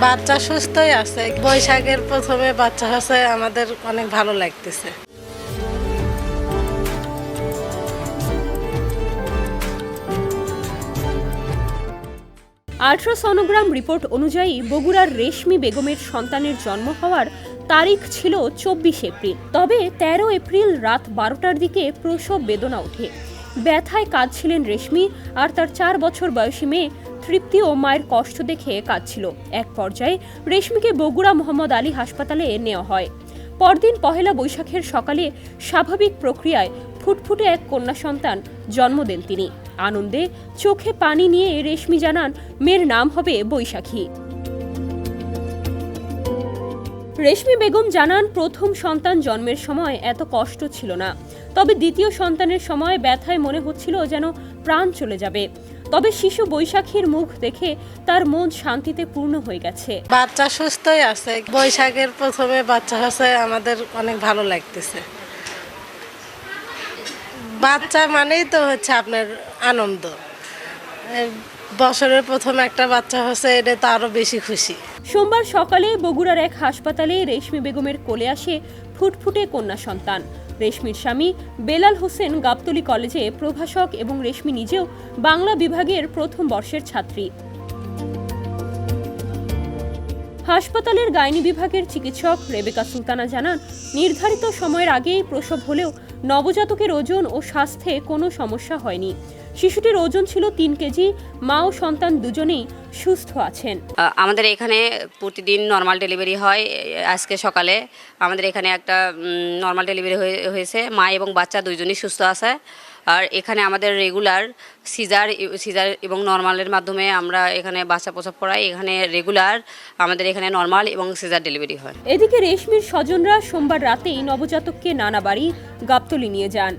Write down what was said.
বাচ্চা সুস্থই আছে। বৈশাখের প্রথমে বাচ্চা হচ্ছে, আমাদের অনেক ভালো লাগতেছে। আল্ট্রাসনোগ্রাম রিপোর্ট অনুযায়ী বগুড়ার রেশমি বেগমের সন্তানের জন্ম হওয়ার তারিখ ছিল 24 এপ্রিল। তবে 13 এপ্রিল রাত 12টার দিকে প্রসব বেদনা ওঠে। ব্যথায় কাঁদছিলেন রেশমি, আর তার 4 বছর বয়সী মেয়ে তৃপ্তিও মায়ের কষ্ট দেখে কাঁদছিল। এক পর্যায়ে রেশমিকে বগুড়া মোহাম্মদ আলী হাসপাতালে নেওয়া হয়। পরদিন পহেলা বৈশাখের সকালে স্বাভাবিক প্রক্রিয়ায় ফুটফুটে এক কন্যা সন্তান জন্ম দেন তিনি। আনন্দে চোখে পানি নিয়ে রেশমি জানান মেয়ের নাম হবে বৈশাখী। রেশমি বেগম জানান প্রথম সন্তান জন্মের সময় এত কষ্ট ছিল না, তবে দ্বিতীয় সন্তানের সময় ব্যথায় মনে হচ্ছিল যেন প্রাণ চলে যাবে। তবে শিশু বৈশাখীর মুখ দেখে তার মন শান্তিতে পূর্ণ হয়ে গেছে। বাচ্চা সুস্থই আছে। বৈশাখের প্রথমে বাচ্চা হচ্ছে, আমাদের অনেক ভালো লাগতেছে। বাচ্চা মানেই তো হচ্ছে আপনার আনন্দ। বছরের প্রথম একটা বাচ্চা হচ্ছে, এটা তো আরো বেশি খুশি। সোমবার সকালে বগুড়ার এক হাসপাতালে রেশমি বেগমের কোলে আসে ফুটফুটে কন্যা সন্তান। রেশমির স্বামী বেলাল হোসেন গাবতলী কলেজে প্রভাষক এবং রেশমি নিজেও বাংলা বিভাগের প্রথম বর্ষের ছাত্রী। হাসপাতালের গাইনি বিভাগের চিকিৎসক রেবেকা সুলতানা জানান, নির্ধারিত সময়ের আগেই প্রসব হলেও নবজাতকের ওজন ও স্বাস্থ্যে কোনো সমস্যা হয়নি। শিশুটির ওজন ছিল 3 কেজি। মা ও সন্তান দুজনেই সুস্থ আছেন। আমাদের এখানে প্রতিদিন নর্মাল ডেলিভারি হয়। আজকে সকালে আমাদের এখানে একটা নর্মাল ডেলিভারি হয়েছে। মা এবং বাচ্চা দুইজনই সুস্থ আছে। আর এখানে আমাদের রেগুলার সিজার এবং নর্মালের মাধ্যমে আমরা এখানে বাচ্চা প্রসব করাই। এখানে রেগুলার আমাদের এখানে নর্মাল এবং সিজার ডেলিভারি হয়। এদিকে রেশমির স্বজনরা সোমবার রাতেই নবজাতককে নানা বাড়ি গাবতলী নিয়ে যান।